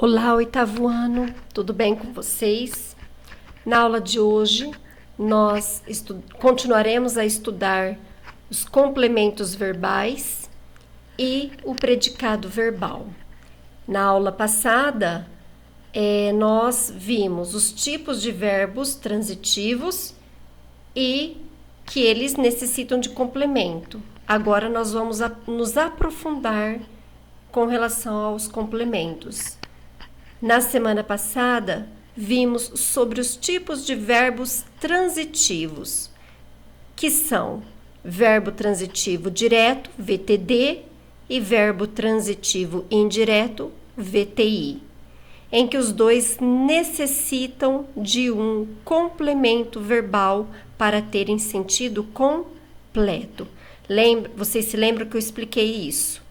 Olá, oitavo ano, tudo bem com vocês? Na aula de hoje, nós continuaremos a estudar os complementos verbais e o predicado verbal. Na aula passada, nós vimos os tipos de verbos transitivos e que eles necessitam de complemento. Agora nós vamos nos aprofundar com relação aos complementos. Na semana passada, vimos sobre os tipos de verbos transitivos, que são verbo transitivo direto, VTD, e verbo transitivo indireto, VTI, em que os dois necessitam de um complemento verbal para terem sentido completo. Vocês se lembram que eu expliquei isso?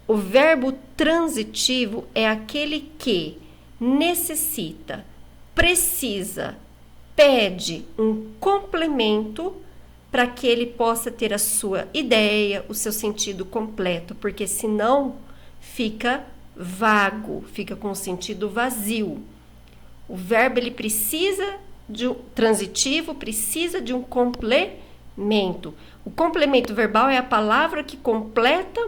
O verbo transitivo é aquele que necessita, precisa, pede um complemento para que ele possa ter a sua ideia, o seu sentido completo, porque senão fica vago, fica com sentido vazio. O verbo ele precisa de transitivo, precisa de um complemento. O complemento verbal é a palavra que completa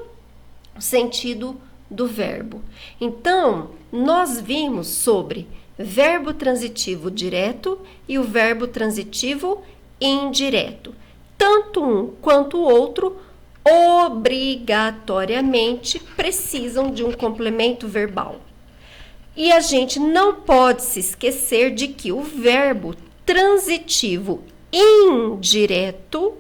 o sentido do verbo. Então, nós vimos sobre verbo transitivo direto e o verbo transitivo indireto. Tanto um quanto o outro obrigatoriamente precisam de um complemento verbal. E a gente não pode se esquecer de que o verbo transitivo indireto,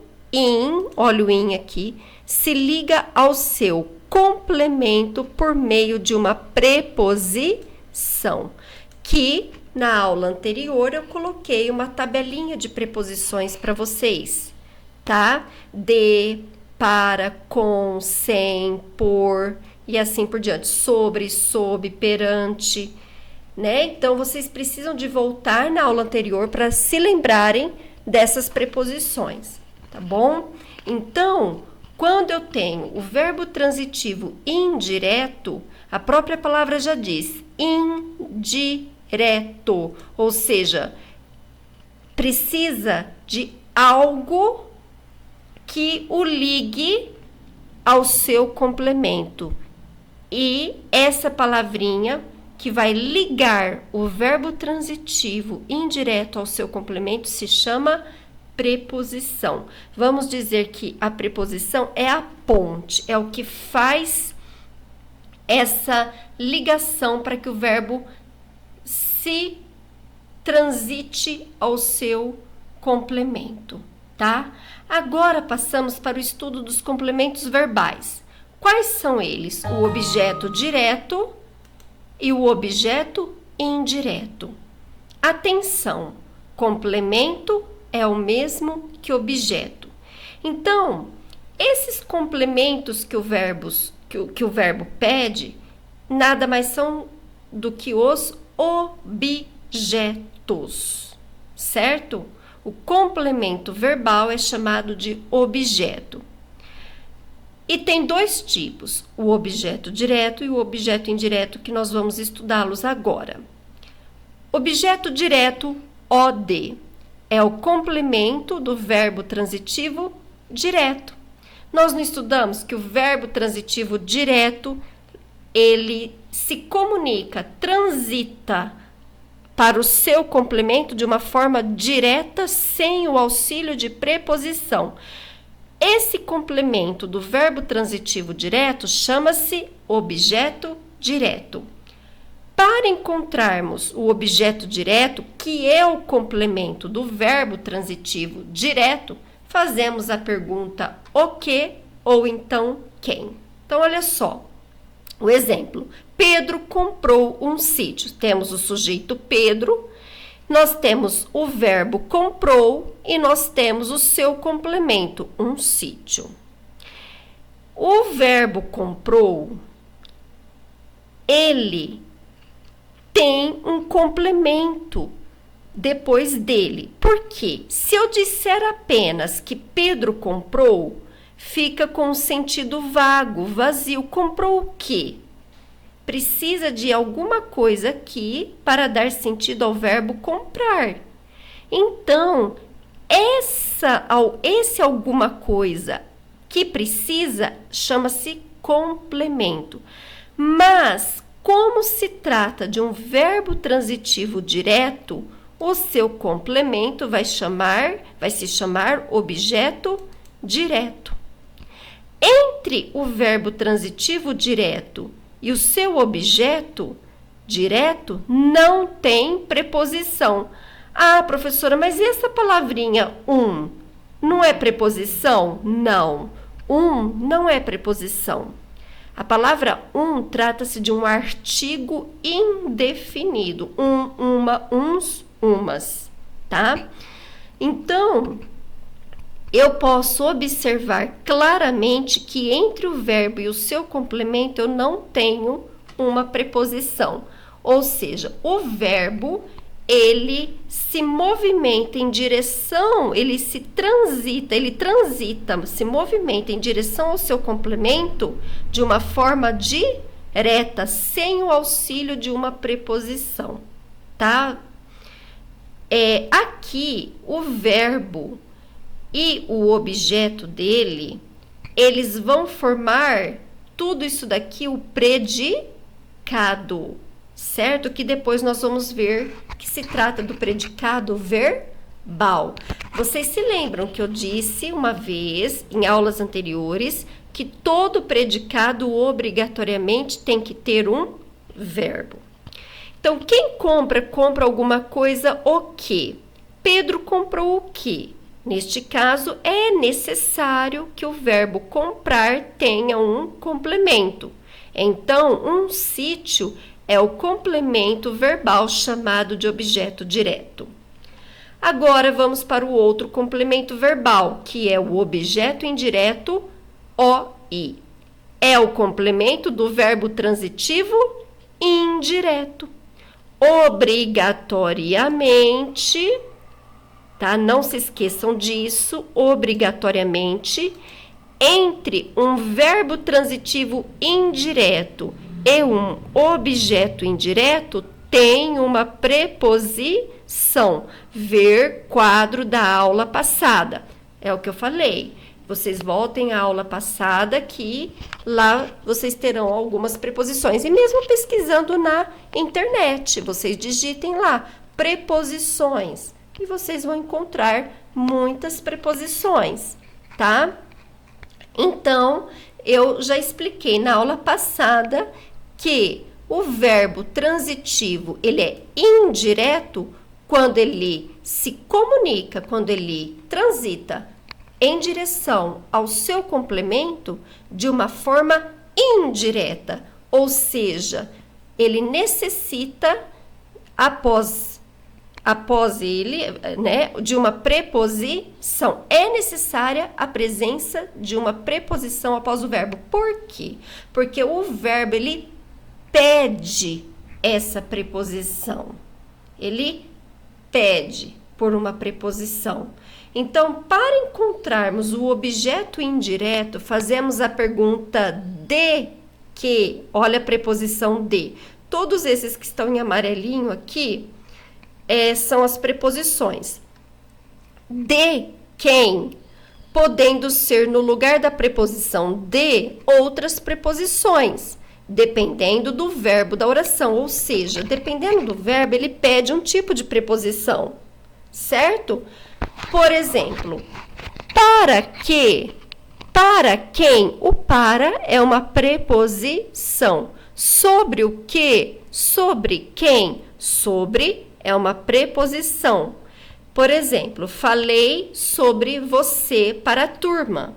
olha o in aqui, se liga ao seu complemento por meio de uma preposição, que na aula anterior eu coloquei uma tabelinha de preposições para vocês, tá? De, para, com, sem, por e assim por diante, sobre, sob, perante, né? Então vocês precisam de voltar na aula anterior para se lembrarem dessas preposições, tá bom? Então, quando eu tenho o verbo transitivo indireto, a própria palavra já diz indireto, ou seja, precisa de algo que o ligue ao seu complemento. E essa palavrinha que vai ligar o verbo transitivo indireto ao seu complemento se chama preposição. Vamos dizer que a preposição é a ponte, é o que faz essa ligação para que o verbo se transite ao seu complemento, tá? Agora passamos para o estudo dos complementos verbais. Quais são eles? O objeto direto e o objeto indireto. Atenção, complemento é o mesmo que objeto. Então, esses complementos que o verbo pede, nada mais são do que os objetos, certo? O complemento verbal é chamado de objeto. E tem dois tipos, o objeto direto e o objeto indireto, que nós vamos estudá-los agora. Objeto direto, OD, é o complemento do verbo transitivo direto. Nós não estudamos que o verbo transitivo direto, ele se comunica, transita para o seu complemento de uma forma direta, sem o auxílio de preposição. Esse complemento do verbo transitivo direto chama-se objeto direto. Para encontrarmos o objeto direto, que é o complemento do verbo transitivo direto, fazemos a pergunta o que ou então quem. Então, olha só, o exemplo. Pedro comprou um sítio. Temos o sujeito Pedro, nós temos o verbo comprou e nós temos o seu complemento, um sítio. O verbo comprou, ele tem um complemento depois dele. Por quê? Se eu disser apenas que Pedro comprou, fica com um sentido vago, vazio. Comprou o quê? precisa de alguma coisa aqui para dar sentido ao verbo comprar. Então, esse alguma coisa que precisa chama-se complemento. Mas, como se trata de um verbo transitivo direto, o seu complemento vai se chamar objeto direto. Entre o verbo transitivo direto e o seu objeto direto não tem preposição. Ah, professora, mas e essa palavrinha não é preposição? Não, não é preposição. A palavra trata-se de um artigo indefinido. Uma, uns, umas, tá? Então, eu posso observar claramente que entre o verbo e o seu complemento eu não tenho uma preposição. Ou seja, o verbo, ele se movimenta em direção, ele se movimenta em direção ao seu complemento de uma forma direta, sem o auxílio de uma preposição, tá? Aqui, o verbo e o objeto dele, eles vão formar tudo isso daqui, o predicado, certo? Que depois nós vamos ver que se trata do predicado verbal. Vocês se lembram que eu disse uma vez, em aulas anteriores, que todo predicado obrigatoriamente tem que ter um verbo. Então, quem compra alguma coisa, o quê? Pedro comprou o quê? Neste caso, é necessário que o verbo comprar tenha um complemento. Então, um sítio é o complemento verbal chamado de objeto direto. Agora, vamos para o outro complemento verbal, que é o objeto indireto, OI. É o complemento do verbo transitivo indireto. Obrigatoriamente, tá? Não se esqueçam disso, obrigatoriamente, entre um verbo transitivo indireto e um objeto indireto, tem uma preposição. Ver quadro da aula passada. É o que eu falei. Vocês voltem à aula passada que lá vocês terão algumas preposições. E mesmo pesquisando na internet, vocês digitem lá preposições e vocês vão encontrar muitas preposições, tá? Então, eu já expliquei na aula passada que o verbo transitivo, ele é indireto quando ele se comunica, quando ele transita em direção ao seu complemento de uma forma indireta, ou seja, ele necessita, após ele, né, de uma preposição. É necessária a presença de uma preposição após o verbo. Por quê? Porque o verbo, ele pede essa preposição. Ele pede por uma preposição. Então, para encontrarmos o objeto indireto, fazemos a pergunta de que. Olha a preposição de. Todos esses que estão em amarelinho aqui são as preposições. De quem, podendo ser no lugar da preposição de outras preposições, dependendo do verbo da oração. Ou seja, dependendo do verbo, ele pede um tipo de preposição, certo? Por exemplo, para que, para quem, o para é uma preposição. Sobre o que, sobre quem, sobre é uma preposição. Por exemplo, falei sobre você para a turma.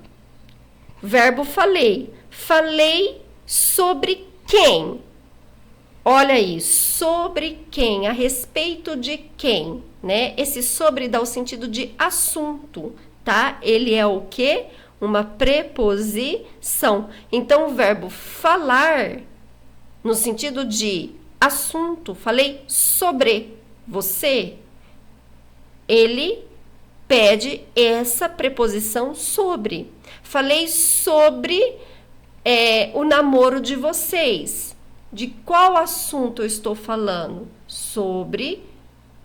Verbo falei. Falei sobre quem? Olha aí, sobre quem, a respeito de quem, né? Esse sobre dá o sentido de assunto, tá? Ele é o quê? Uma preposição. Então, o verbo falar, no sentido de assunto, falei sobre você, ele pede essa preposição sobre. Falei sobre o namoro de vocês. De qual assunto eu estou falando? Sobre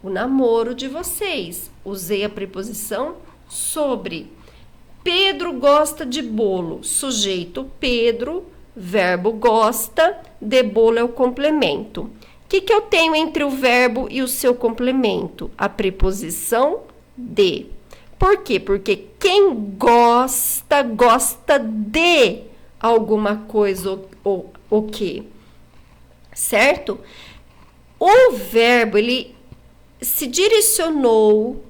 o namoro de vocês. Usei a preposição sobre. Pedro gosta de bolo. Sujeito Pedro, verbo gosta, de bolo é o complemento. O que eu tenho entre o verbo e o seu complemento? A preposição de. Por quê? Porque quem gosta, gosta de alguma coisa ou o quê? Certo? O verbo, ele se direcionou,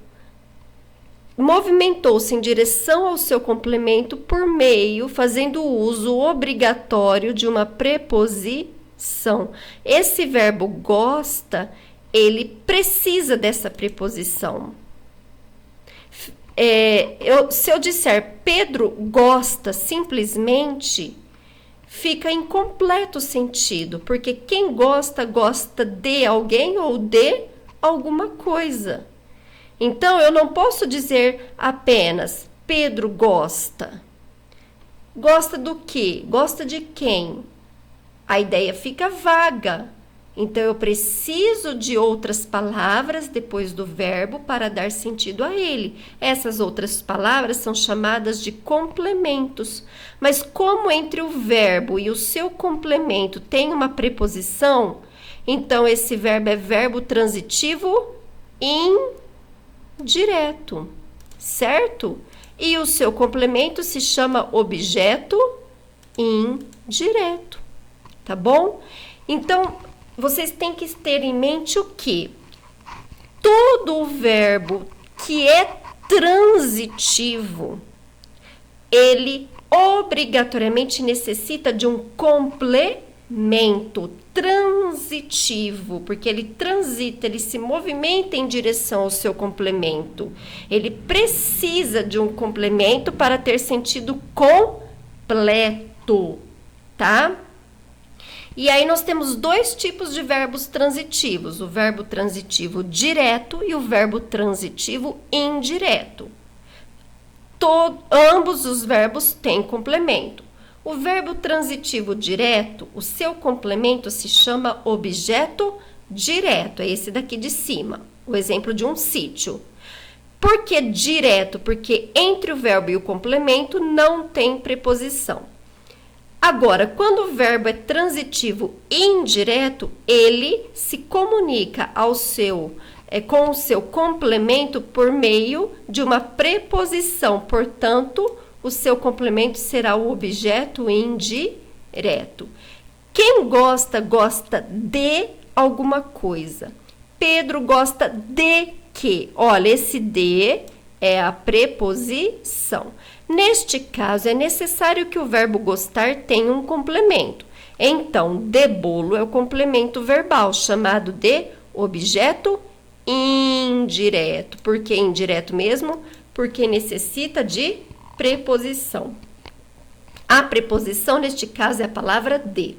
movimentou-se em direção ao seu complemento por meio, fazendo uso obrigatório de uma preposição. Esse verbo gosta, ele precisa dessa preposição. Se eu disser Pedro gosta simplesmente, fica incompleto sentido, porque quem gosta, gosta de alguém ou de alguma coisa. Então, eu não posso dizer apenas Pedro gosta. Gosta do quê? Gosta de quem? A ideia fica vaga. Então, eu preciso de outras palavras depois do verbo para dar sentido a ele. Essas outras palavras são chamadas de complementos. Mas como entre o verbo e o seu complemento tem uma preposição, então esse verbo é verbo transitivo indireto, certo? E o seu complemento se chama objeto indireto, tá bom? Então, vocês têm que ter em mente o quê? Todo o verbo que é transitivo, ele obrigatoriamente necessita de um complemento transitivo, porque ele transita, ele se movimenta em direção ao seu complemento. Ele precisa de um complemento para ter sentido completo, tá? E aí nós temos dois tipos de verbos transitivos, o verbo transitivo direto e o verbo transitivo indireto. Ambos os verbos têm complemento. O verbo transitivo direto, o seu complemento se chama objeto direto, é esse daqui de cima, o exemplo de um sítio. Por que direto? Porque entre o verbo e o complemento não tem preposição. Agora, quando o verbo é transitivo indireto, ele se comunica com o seu complemento por meio de uma preposição. Portanto, o seu complemento será o objeto indireto. Quem gosta, gosta de alguma coisa. Pedro gosta de quê? Olha, esse de é a preposição. Neste caso, é necessário que o verbo gostar tenha um complemento. Então, de bolo é o complemento verbal, chamado de objeto indireto. Por que indireto mesmo? Porque necessita de preposição. A preposição, neste caso, é a palavra de.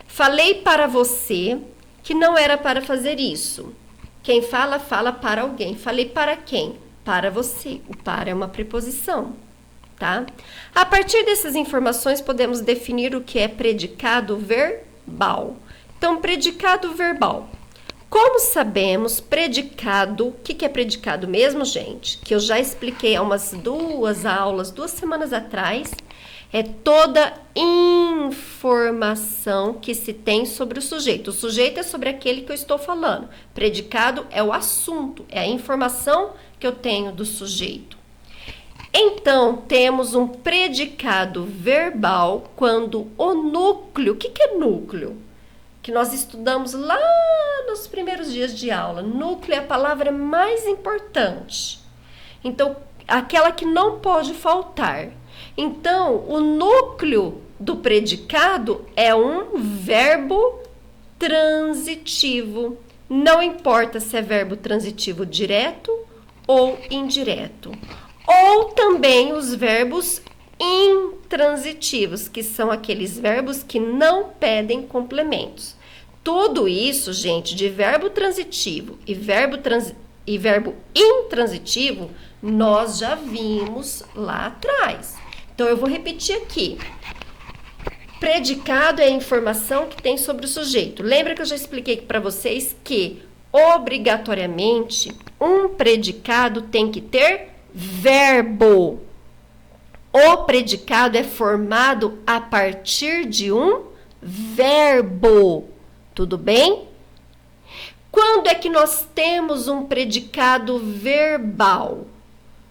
Falei para você que não era para fazer isso. Quem fala, fala para alguém. Falei para quem? Para você. O para é uma preposição, tá? A partir dessas informações, podemos definir o que é predicado verbal. Então, predicado verbal. Como sabemos, predicado, o que é predicado mesmo, gente? Que eu já expliquei há umas 2 semanas atrás, é toda informação que se tem sobre o sujeito. O sujeito é sobre aquele que eu estou falando. Predicado é o assunto, é a informação que eu tenho do sujeito. Então, temos um predicado verbal quando o núcleo... O que é núcleo? Que nós estudamos lá nos primeiros dias de aula. Núcleo é a palavra mais importante. Então, aquela que não pode faltar. Então, o núcleo do predicado é um verbo transitivo. Não importa se é verbo transitivo direto ou indireto. Ou também os verbos intransitivos, que são aqueles verbos que não pedem complementos. Tudo isso, gente, de verbo transitivo e verbo intransitivo, nós já vimos lá atrás. Então, eu vou repetir aqui. Predicado é a informação que tem sobre o sujeito. Lembra que eu já expliquei para vocês que, obrigatoriamente, um predicado tem que ter verbo. O predicado é formado a partir de um verbo. Tudo bem? Quando é que nós temos um predicado verbal?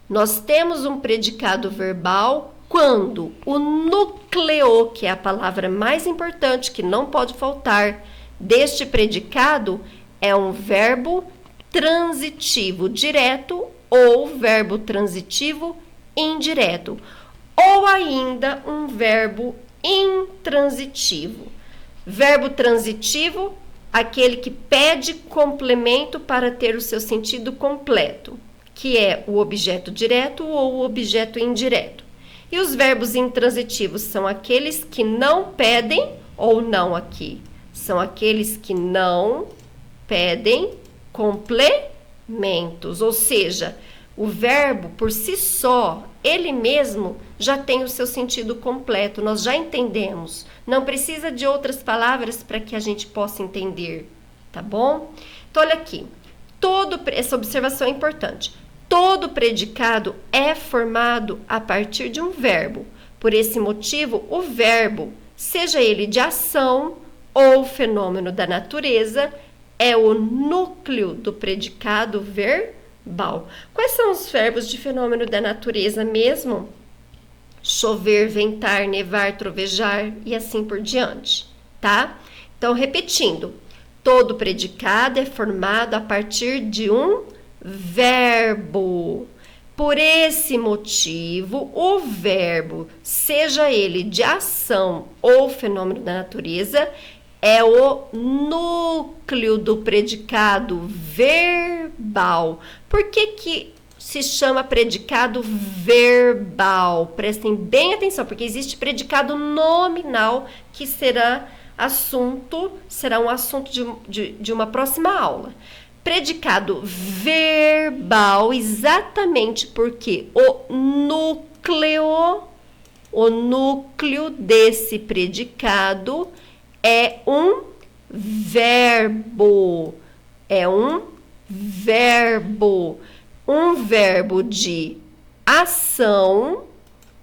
Nós temos um predicado verbal quando o núcleo, que é a palavra mais importante, que não pode faltar, deste predicado é um verbo transitivo direto ou verbo transitivo indireto, ou ainda um verbo intransitivo. Verbo transitivo, aquele que pede complemento para ter o seu sentido completo, que é o objeto direto ou o objeto indireto. E os verbos intransitivos são aqueles que não pedem, ou não aqui, são aqueles que não pedem complementos, ou seja, o verbo por si só, ele mesmo já tem o seu sentido completo, nós já entendemos. Não precisa de outras palavras para que a gente possa entender, tá bom? Então, olha aqui, essa observação é importante. Todo predicado é formado a partir de um verbo. Por esse motivo, o verbo, seja ele de ação ou fenômeno da natureza, é o núcleo do predicado verbal. Quais são os verbos de fenômeno da natureza mesmo? Chover, ventar, nevar, trovejar e assim por diante, tá? Então, repetindo, todo predicado é formado a partir de um verbo. Por esse motivo, o verbo, seja ele de ação ou fenômeno da natureza, é o núcleo do predicado verbal. Por que se chama predicado verbal? Prestem bem atenção, porque existe predicado nominal que será um assunto de uma próxima aula. Predicado verbal, exatamente porque o núcleo desse predicado é um verbo. É um verbo. Um verbo de ação,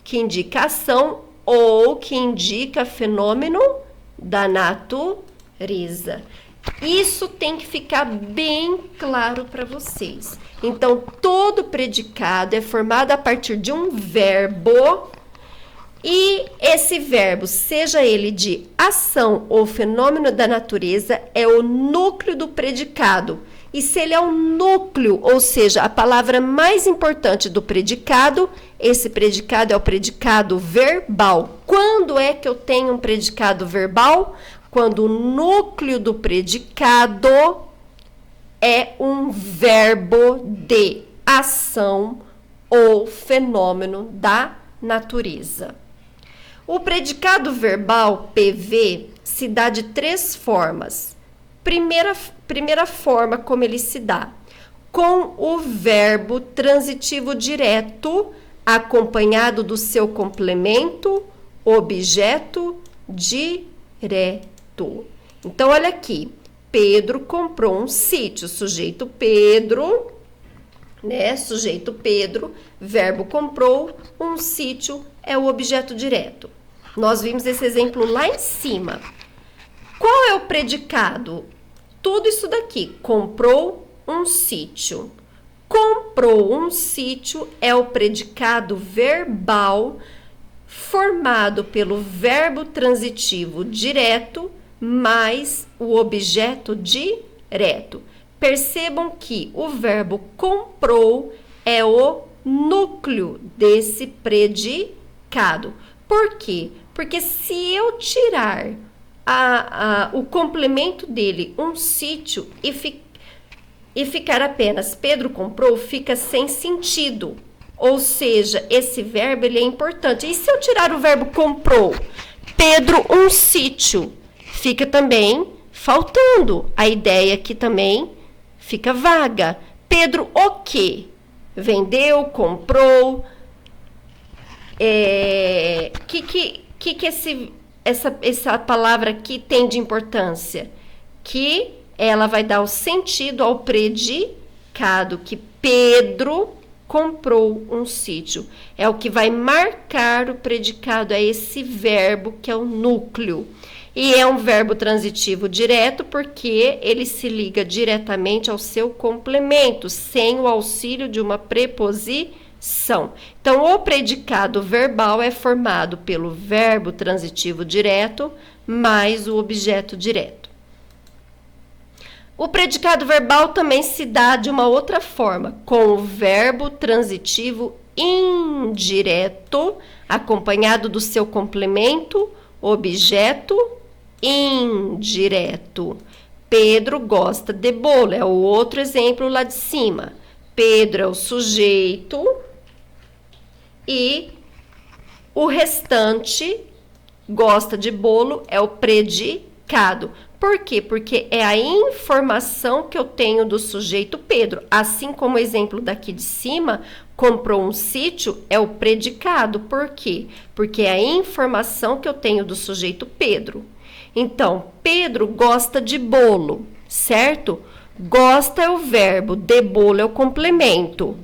que indica ação ou que indica fenômeno da natureza. Isso tem que ficar bem claro para vocês. Então, todo predicado é formado a partir de um verbo e esse verbo, seja ele de ação ou fenômeno da natureza, é o núcleo do predicado. E se ele é um núcleo, ou seja, a palavra mais importante do predicado, esse predicado é o predicado verbal. Quando é que eu tenho um predicado verbal? Quando o núcleo do predicado é um verbo de ação ou fenômeno da natureza. O predicado verbal PV se dá de 3 formas. Primeira forma como ele se dá, com o verbo transitivo direto, acompanhado do seu complemento, objeto direto. Então, olha aqui, Pedro comprou um sítio, sujeito Pedro, sujeito Pedro, verbo comprou, um sítio é o objeto direto. Nós vimos esse exemplo lá em cima. Qual é o predicado? Tudo isso daqui, comprou um sítio. Comprou um sítio é o predicado verbal formado pelo verbo transitivo direto mais o objeto direto. Percebam que o verbo comprou é o núcleo desse predicado. Por quê? Porque se eu tirar o complemento dele, um sítio, e ficar apenas Pedro comprou, fica sem sentido. Ou seja, esse verbo ele é importante. E se eu tirar o verbo comprou, Pedro um sítio, fica também faltando. A ideia aqui também fica vaga. Pedro o quê? Vendeu, comprou. Que esse essa palavra aqui tem de importância? Que ela vai dar o sentido ao predicado, que Pedro comprou um sítio. É o que vai marcar o predicado, é esse verbo que é o núcleo. E é um verbo transitivo direto porque ele se liga diretamente ao seu complemento, sem o auxílio de uma preposição. Então, o predicado verbal é formado pelo verbo transitivo direto mais o objeto direto. O predicado verbal também se dá de uma outra forma, com o verbo transitivo indireto, acompanhado do seu complemento, objeto indireto. Pedro gosta de bolo, é o outro exemplo lá de cima. Pedro é o sujeito e o restante, gosta de bolo, é o predicado. Por quê? Porque é a informação que eu tenho do sujeito Pedro. Assim como o exemplo daqui de cima, comprou um sítio, é o predicado. Por quê? Porque é a informação que eu tenho do sujeito Pedro. Então, Pedro gosta de bolo, certo? Gosta é o verbo, de bolo é o complemento.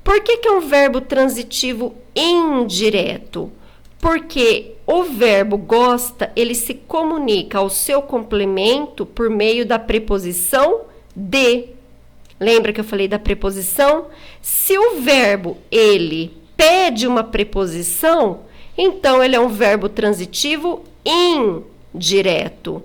Por que é um verbo transitivo indireto? Porque o verbo gosta, ele se comunica ao seu complemento por meio da preposição de. Lembra que eu falei da preposição? Se o verbo, ele pede uma preposição, então ele é um verbo transitivo indireto.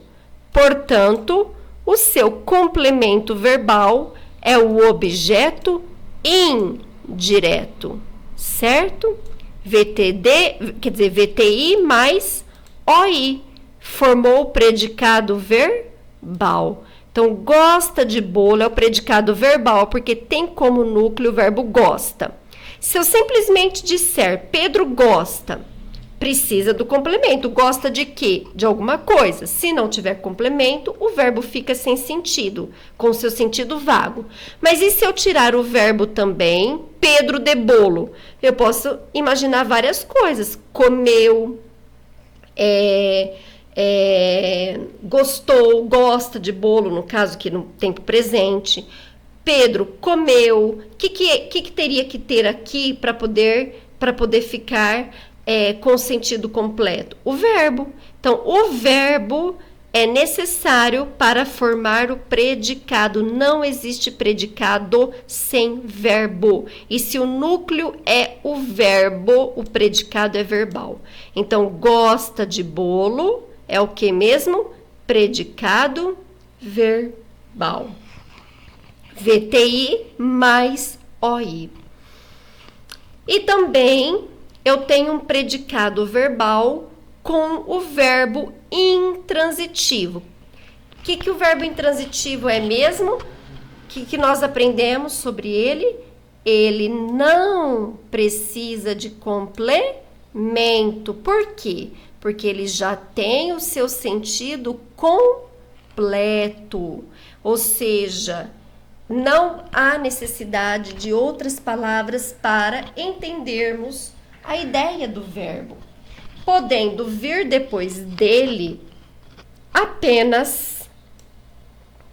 Portanto, o seu complemento verbal é o objeto indireto, certo? VTD, quer dizer, VTI mais OI, formou o predicado verbal. Então, gosta de bolo é o predicado verbal, porque tem como núcleo o verbo gosta. Se eu simplesmente disser Pedro gosta, precisa do complemento. Gosta de quê? De alguma coisa. Se não tiver complemento, o verbo fica sem sentido, com seu sentido vago. Mas e se eu tirar o verbo também, Pedro de bolo? Eu posso imaginar várias coisas. Comeu, gostou, gosta de bolo, no caso aqui no tempo presente. Pedro comeu. O que teria que ter aqui para poder ficar com sentido completo? O verbo. Então, o verbo é necessário para formar o predicado. Não existe predicado sem verbo. E se o núcleo é o verbo, o predicado é verbal. Então, gosta de bolo é o que mesmo? Predicado verbal. VTI mais OI. E também eu tenho um predicado verbal com o verbo intransitivo. O que o verbo intransitivo é mesmo? O que nós aprendemos sobre ele? Ele não precisa de complemento. Por quê? Porque ele já tem o seu sentido completo. Ou seja, não há necessidade de outras palavras para entendermos a ideia do verbo, podendo vir depois dele apenas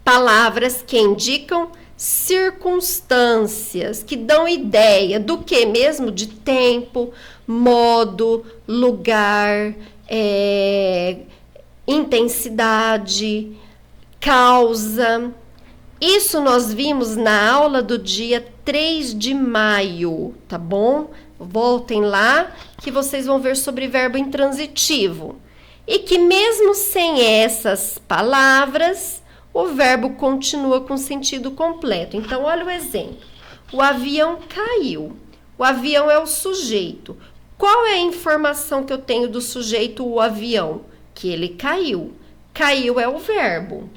palavras que indicam circunstâncias, que dão ideia do que mesmo? De tempo, modo, lugar, intensidade, causa. Isso nós vimos na aula do dia 3 de maio, tá bom? Voltem lá que vocês vão ver sobre verbo intransitivo. E que mesmo sem essas palavras, o verbo continua com sentido completo. Então, olha o exemplo. O avião caiu. O avião é o sujeito. Qual é a informação que eu tenho do sujeito, o avião? Que ele caiu. Caiu é o verbo.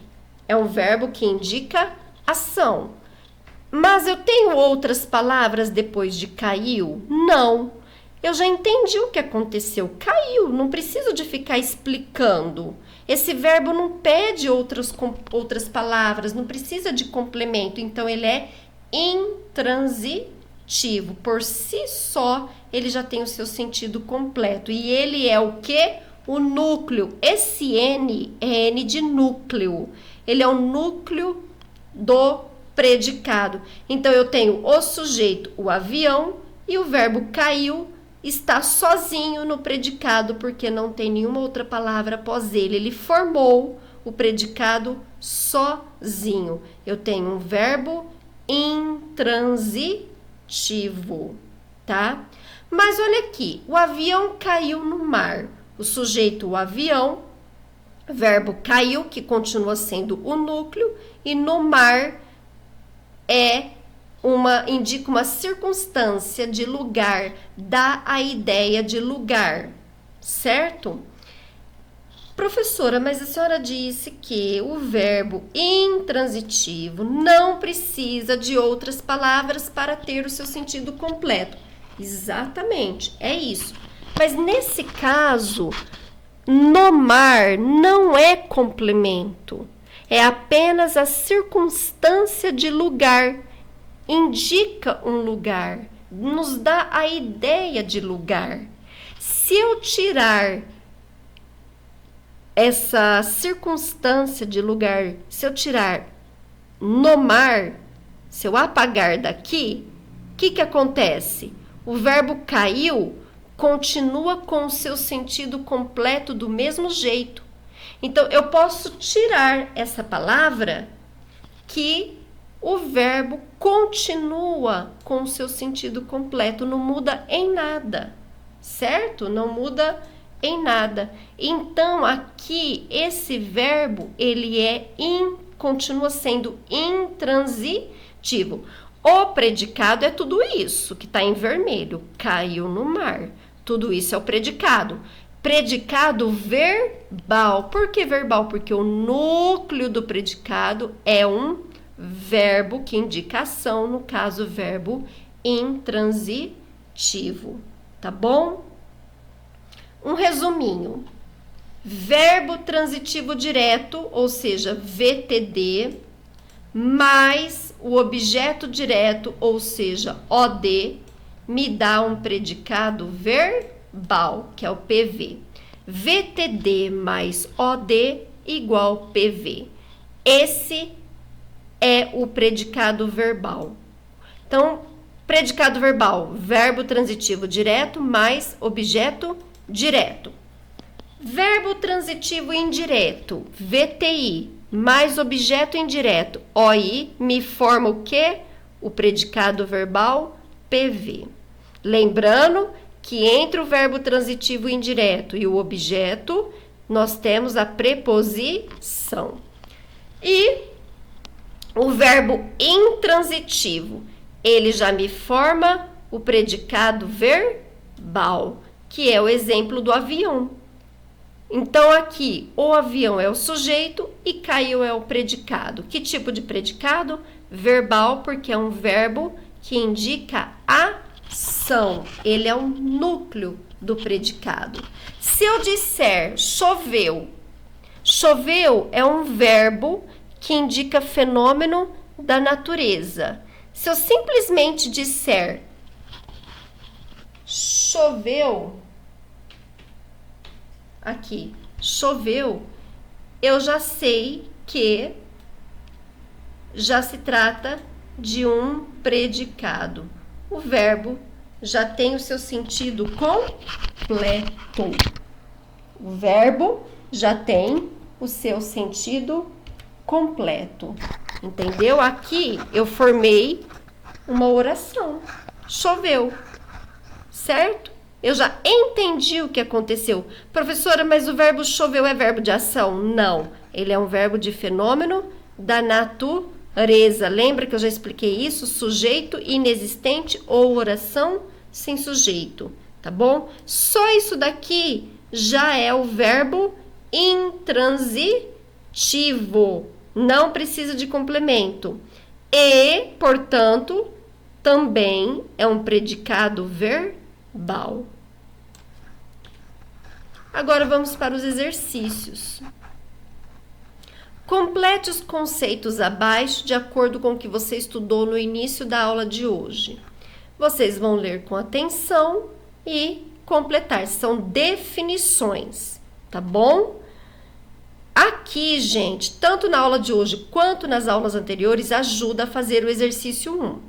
É um verbo que indica ação. Mas eu tenho outras palavras depois de caiu? Não. Eu já entendi o que aconteceu. Caiu, não preciso de ficar explicando. Esse verbo não pede outras palavras, não precisa de complemento. Então, ele é intransitivo. Por si só, ele já tem o seu sentido completo. E ele é o quê? o núcleo. Esse N é N de núcleo. Ele é o núcleo do predicado. Então, eu tenho o sujeito, o avião, e o verbo caiu está sozinho no predicado, porque não tem nenhuma outra palavra após ele. Ele formou o predicado sozinho. Eu tenho um verbo intransitivo, tá? Mas olha aqui, o avião caiu no mar. O sujeito, o avião, verbo caiu, que continua sendo o núcleo, e no mar indica uma circunstância de lugar, dá a ideia de lugar, certo? Professora, mas a senhora disse que o verbo intransitivo não precisa de outras palavras para ter o seu sentido completo. Exatamente, é isso. Mas nesse caso, no mar não é complemento, é apenas a circunstância de lugar. Indica um lugar, nos dá a ideia de lugar. Se eu tirar essa circunstância de lugar, se eu tirar no mar, se eu apagar daqui, o que acontece? O verbo caiu continua com o seu sentido completo do mesmo jeito. Então, eu posso tirar essa palavra que o verbo continua com o seu sentido completo, não muda em nada, certo? Não muda em nada. Então, aqui, esse verbo, ele continua sendo intransitivo. O predicado é tudo isso que está em vermelho, caiu no mar. Tudo isso é o predicado. Predicado verbal. Por que verbal? Porque o núcleo do predicado é um verbo que indica ação, no caso, verbo intransitivo, tá bom? Um resuminho. Verbo transitivo direto, ou seja, VTD, mais o objeto direto, ou seja, OD, me dá um predicado verbal, que é o PV. VTD mais OD igual PV. Esse é o predicado verbal. Então, predicado verbal, verbo transitivo direto mais objeto direto. Verbo transitivo indireto, VTI, mais objeto indireto, OI, me forma o quê? O predicado verbal PV. Lembrando que entre o verbo transitivo indireto e o objeto, nós temos a preposição. E o verbo intransitivo, ele já me forma o predicado verbal, que é o exemplo do avião. Então, aqui, o avião é o sujeito e caiu é o predicado. Que tipo de predicado? Verbal, porque é um verbo que indica ação. Ele é o núcleo do predicado. Se eu disser choveu, choveu é um verbo que indica fenômeno da natureza. Se eu simplesmente disser choveu, aqui, choveu, eu já sei que já se trata de um predicado. O verbo já tem o seu sentido completo. O verbo já tem o seu sentido completo. Entendeu? Aqui eu formei uma oração. Choveu. Certo? Eu já entendi o que aconteceu. Professora, mas o verbo choveu é verbo de ação? Não. Ele é um verbo de fenômeno da natureza. Lembra que eu já expliquei isso? Sujeito inexistente ou oração sem sujeito. Tá bom? Só isso daqui já é o verbo intransitivo. Não precisa de complemento. E, portanto, também é um predicado verbal. Agora vamos para os exercícios. Complete os conceitos abaixo de acordo com o que você estudou no início da aula de hoje. Vocês vão ler com atenção e completar. São definições, tá bom? Aqui, gente, tanto na aula de hoje quanto nas aulas anteriores, ajuda a fazer o exercício 1.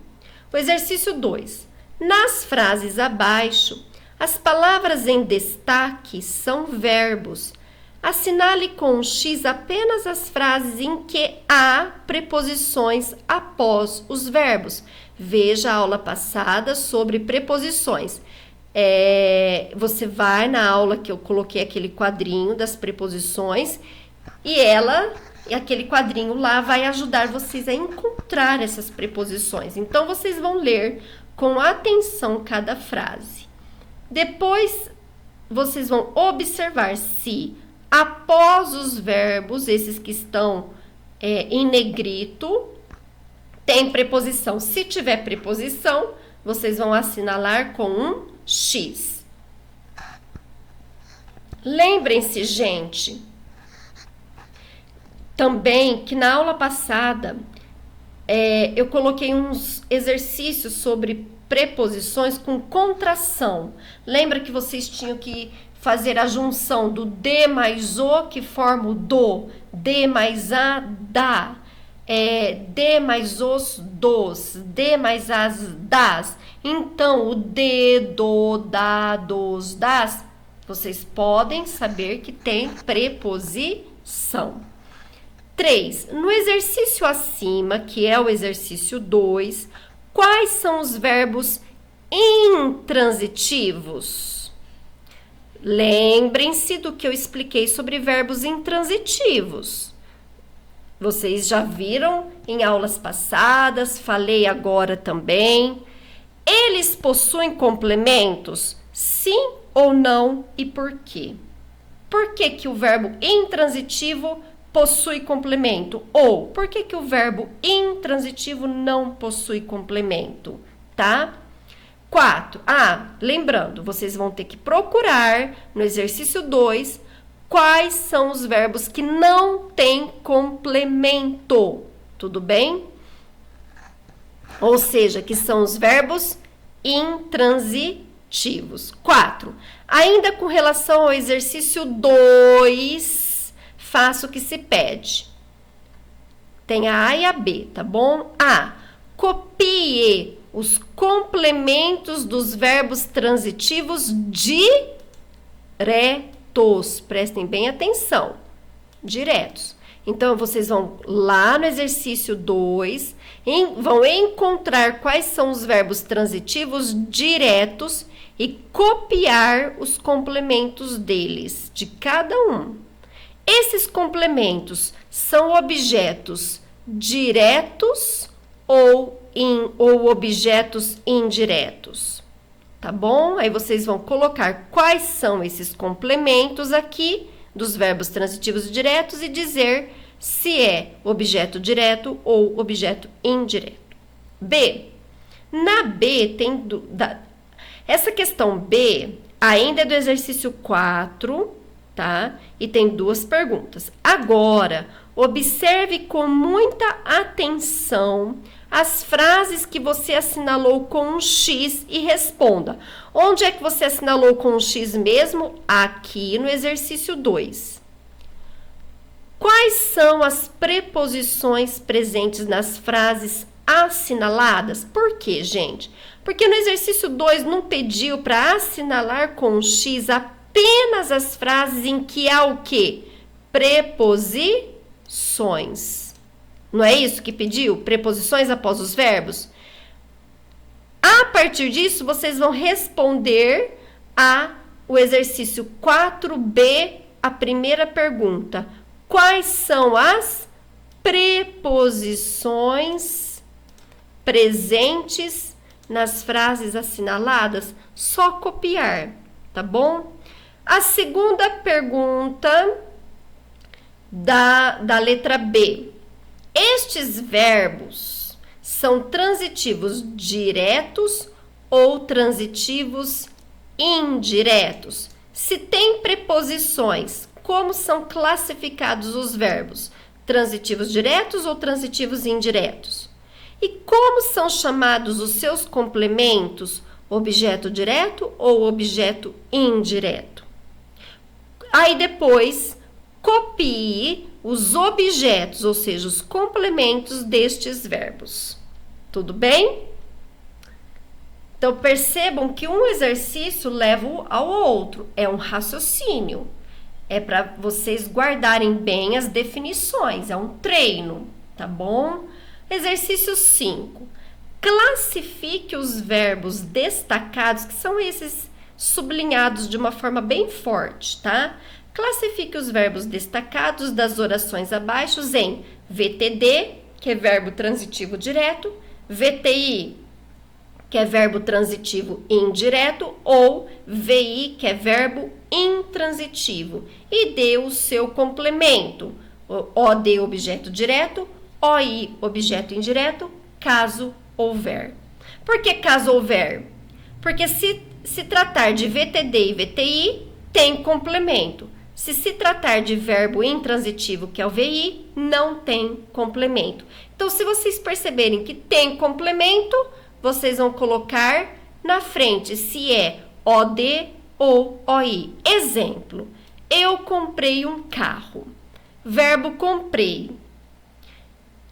O exercício 2. Nas frases abaixo, as palavras em destaque são verbos. Assinale com um X apenas as frases em que há preposições após os verbos. Veja a aula passada sobre preposições. Você vai na aula que eu coloquei aquele quadrinho das preposições e aquele quadrinho lá vai ajudar vocês a encontrar essas preposições. Então, vocês vão ler com atenção cada frase. Depois, vocês vão observar se após os verbos, esses que estão em negrito, tem preposição. Se tiver preposição, vocês vão assinalar com um X. Lembrem-se, gente, também que na aula passada eu coloquei uns exercícios sobre preposições com contração. Lembra que vocês tinham que fazer a junção do de mais o, que forma o do, de mais a, da, de mais os, dos, de mais as, das. Então, o de, do, da, dos, das, vocês podem saber que tem preposição. 3. No exercício acima, que é o exercício 2, quais são os verbos intransitivos? Lembrem-se do que eu expliquei sobre verbos intransitivos. Vocês já viram em aulas passadas, falei agora também. Eles possuem complementos? Sim ou não, e por quê? Por que que o verbo intransitivo possui complemento? Ou por que que o verbo intransitivo não possui complemento? Tá? 4. Lembrando, vocês vão ter que procurar no exercício 2 quais são os verbos que não têm complemento. Tudo bem? Ou seja, que são os verbos intransitivos. 4. Ainda com relação ao exercício 2, faça o que se pede. Tem a A e a B, tá bom? A. Copie os complementos dos verbos transitivos diretos. Prestem bem atenção. Diretos. Então, vocês vão lá no exercício 2, vão encontrar quais são os verbos transitivos diretos e copiar os complementos deles, de cada um. Esses complementos são objetos diretos ou objetos indiretos, tá bom? Aí vocês vão colocar quais são esses complementos aqui dos verbos transitivos diretos e dizer se é objeto direto ou objeto indireto. B. Na B tem... Essa questão B ainda é do exercício 4, tá? E tem 2 perguntas. Agora, observe com muita atenção as frases que você assinalou com um X e responda. Onde é que você assinalou com um X mesmo? Aqui no exercício 2. Quais são as preposições presentes nas frases assinaladas? Por quê, gente? Porque no exercício 2 não pediu para assinalar com um X apenas as frases em que há o quê? Preposições. Não é isso que pediu? Preposições após os verbos? A partir disso, vocês vão responder o exercício 4B, a primeira pergunta. Quais são as preposições presentes nas frases assinaladas? Só copiar, tá bom? A segunda pergunta da letra B. Estes verbos são transitivos diretos ou transitivos indiretos? Se tem preposições, como são classificados os verbos? Transitivos diretos ou transitivos indiretos? E como são chamados os seus complementos? Objeto direto ou objeto indireto? Aí depois copie os objetos, ou seja, os complementos destes verbos. Tudo bem? Então percebam que um exercício leva ao outro, é um raciocínio. É para vocês guardarem bem as definições, é um treino, tá bom? Exercício 5. Classifique os verbos destacados, que são esses sublinhados de uma forma bem forte, tá? Classifique os verbos destacados das orações abaixo em VTD, que é verbo transitivo direto, VTI, que é verbo transitivo indireto, ou VI, que é verbo intransitivo, e dê o seu complemento, OD, objeto direto, OI, objeto indireto, caso houver. Por que caso houver? Porque se tratar de VTD e VTI, tem complemento. Se tratar de verbo intransitivo, que é o VI, não tem complemento. Então, se vocês perceberem que tem complemento, vocês vão colocar na frente se é OD ou OI. Exemplo, eu comprei um carro. Verbo comprei.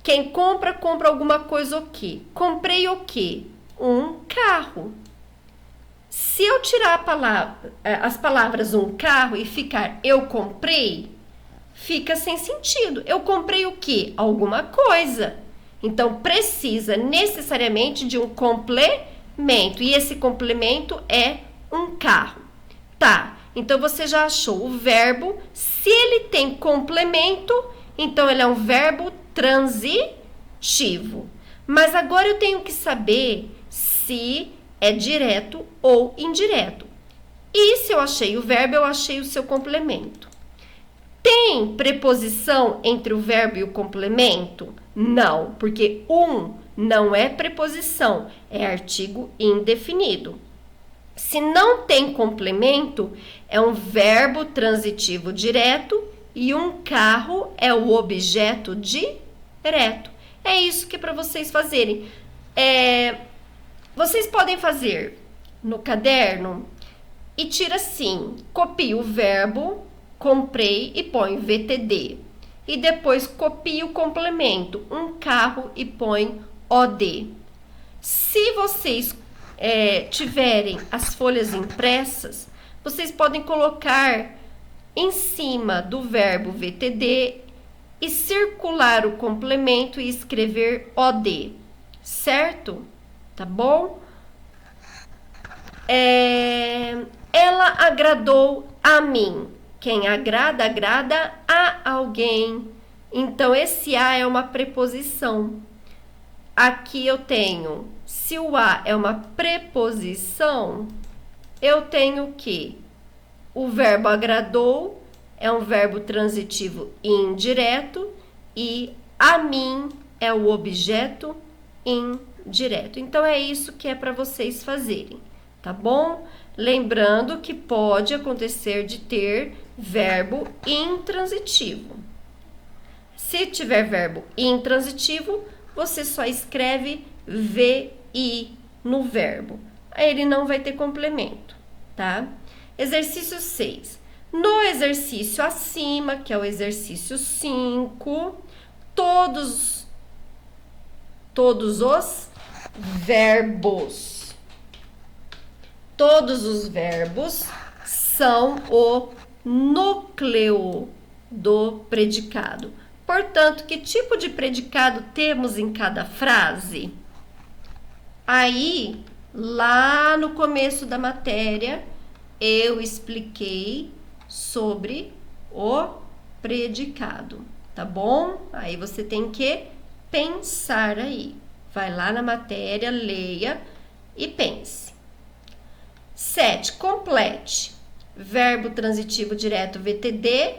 Quem compra, compra alguma coisa o quê? Comprei o quê? Um carro. Se eu tirar as palavras um carro e ficar eu comprei, fica sem sentido. Eu comprei o quê? Alguma coisa. Então, precisa necessariamente de um complemento. E esse complemento é um carro. Tá, então você já achou o verbo. Se ele tem complemento, então ele é um verbo transitivo. Mas agora eu tenho que saber se é direto ou indireto. E se eu achei o verbo, eu achei o seu complemento. Tem preposição entre o verbo e o complemento? Não, porque não é preposição, é artigo indefinido. Se não tem complemento, é um verbo transitivo direto e um carro é o objeto direto. É isso que é para vocês fazerem. Vocês podem fazer no caderno e tira assim, copia o verbo comprei e põe VTD. E depois copia o complemento, um carro, e põe OD. Se vocês tiverem as folhas impressas, vocês podem colocar em cima do verbo VTD e circular o complemento e escrever OD, certo? Tá bom? Ela agradou a mim. Quem agrada, agrada a alguém. Então, esse a é uma preposição. Aqui eu tenho, se o a é uma preposição, eu tenho o quê? O verbo agradou é um verbo transitivo indireto e a mim é o objeto indireto. Então, é isso que é para vocês fazerem, tá bom? Lembrando que pode acontecer de ter verbo intransitivo. Se tiver verbo intransitivo, você só escreve VI no verbo. Aí ele não vai ter complemento, tá? Exercício 6. No exercício acima, que é o exercício 5, todos os verbos. Todos os verbos são o núcleo do predicado. Portanto, que tipo de predicado temos em cada frase? Aí, lá no começo da matéria, eu expliquei sobre o predicado, tá bom? Aí você tem que pensar aí. Vai lá na matéria, leia e pense. 7. Complete. Verbo transitivo direto VTD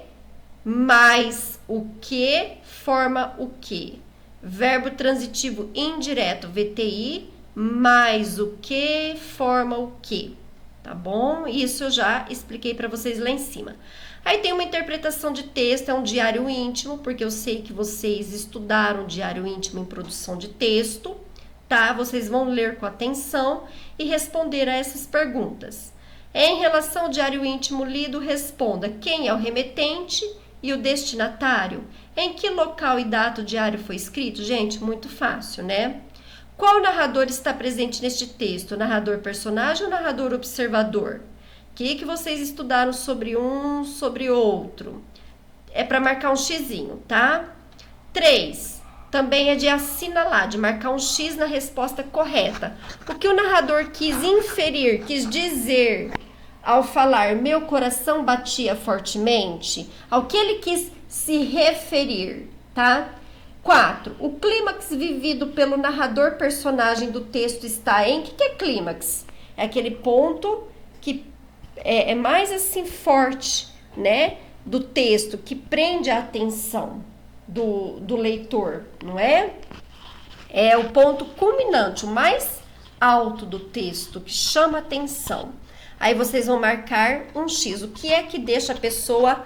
mais o que forma o que. Verbo transitivo indireto VTI mais o que forma o que. Tá bom? Isso eu já expliquei para vocês lá em cima. Aí tem uma interpretação de texto, é um diário íntimo, porque eu sei que vocês estudaram diário íntimo em produção de texto, tá? Vocês vão ler com atenção e responder a essas perguntas. Em relação ao diário íntimo lido, responda quem é o remetente e o destinatário. Em que local e data o diário foi escrito? Gente, muito fácil, né? Qual narrador está presente neste texto? Narrador personagem ou narrador observador? O que vocês estudaram sobre um, sobre outro? É para marcar um xizinho, tá? 3. Também é de assinalar, de marcar um X na resposta correta. O que o narrador quis inferir, quis dizer ao falar meu coração batia fortemente? Ao que ele quis se referir, tá? 4. O clímax vivido pelo narrador personagem do texto está em... O que é clímax? É aquele ponto que é mais assim forte, né? Do texto, que prende a atenção do leitor, não é? É o ponto culminante, o mais alto do texto, que chama atenção. Aí vocês vão marcar um X. O que é que deixa a pessoa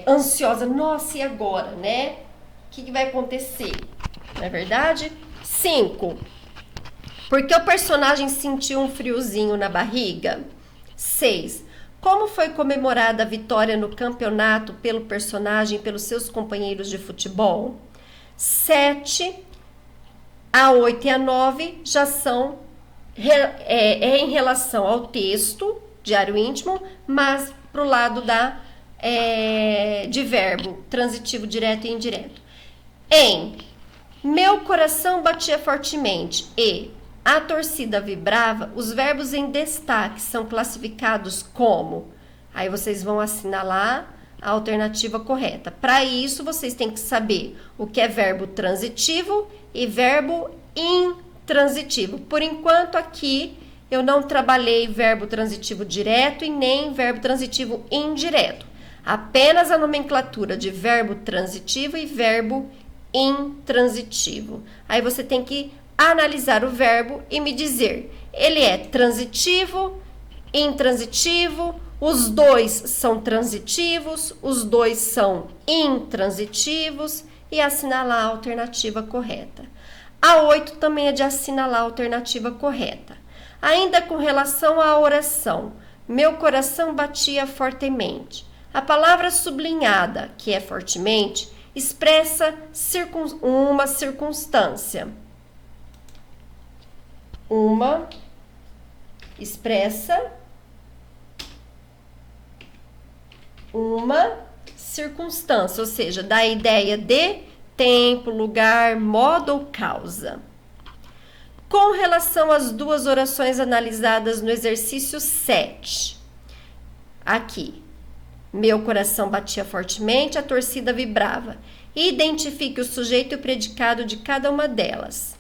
ansiosa? Nossa, e agora, né? O que vai acontecer? Não é verdade? 5. Porque o personagem sentiu um friozinho na barriga? 6. Como foi comemorada a vitória no campeonato pelo personagem e pelos seus companheiros de futebol? 7, a 8 e a 9 já são em relação ao texto, diário íntimo, mas para o lado de verbo, transitivo direto e indireto. Em meu coração batia fortemente e a torcida vibrava, os verbos em destaque são classificados como? Aí vocês vão assinalar a alternativa correta. Para isso, vocês têm que saber o que é verbo transitivo e verbo intransitivo. Por enquanto, aqui eu não trabalhei verbo transitivo direto e nem verbo transitivo indireto. Apenas a nomenclatura de verbo transitivo e verbo intransitivo. Aí você tem que analisar o verbo e me dizer, ele é transitivo, intransitivo, os dois são transitivos, os dois são intransitivos e assinalar a alternativa correta. A 8 também é de assinalar a alternativa correta. Ainda com relação à oração, meu coração batia fortemente. A palavra sublinhada, que é fortemente, expressa uma circunstância. Expressa uma circunstância, ou seja, dá a ideia de tempo, lugar, modo ou causa. Com relação às duas orações analisadas no exercício 7, aqui, meu coração batia fortemente, a torcida vibrava. Identifique o sujeito e o predicado de cada uma delas.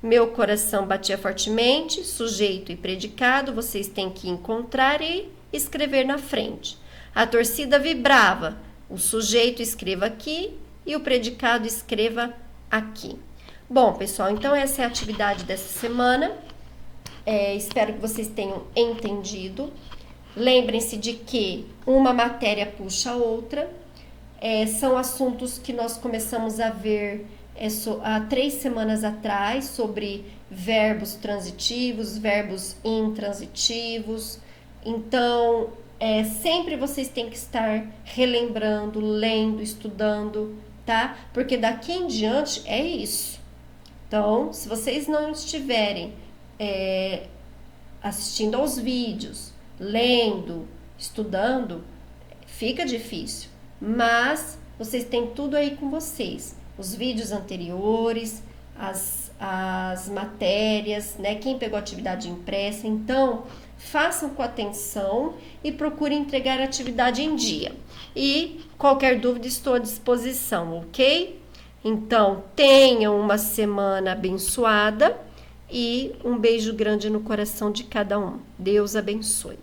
Meu coração batia fortemente, sujeito e predicado, vocês têm que encontrar e escrever na frente. A torcida vibrava, o sujeito escreva aqui e o predicado escreva aqui. Bom, pessoal, então essa é a atividade dessa semana. Espero que vocês tenham entendido. Lembrem-se de que uma matéria puxa a outra. São assuntos que nós começamos a ver há 3 semanas atrás, sobre verbos transitivos, verbos intransitivos. Então, sempre vocês têm que estar relembrando, lendo, estudando, tá? Porque daqui em diante é isso. Então, se vocês não estiverem assistindo aos vídeos, lendo, estudando, fica difícil. Mas vocês têm tudo aí com vocês. Os vídeos anteriores, as matérias, né? Quem pegou atividade impressa. Então, façam com atenção e procurem entregar a atividade em dia. E qualquer dúvida, estou à disposição, ok? Então, tenham uma semana abençoada e um beijo grande no coração de cada um. Deus abençoe.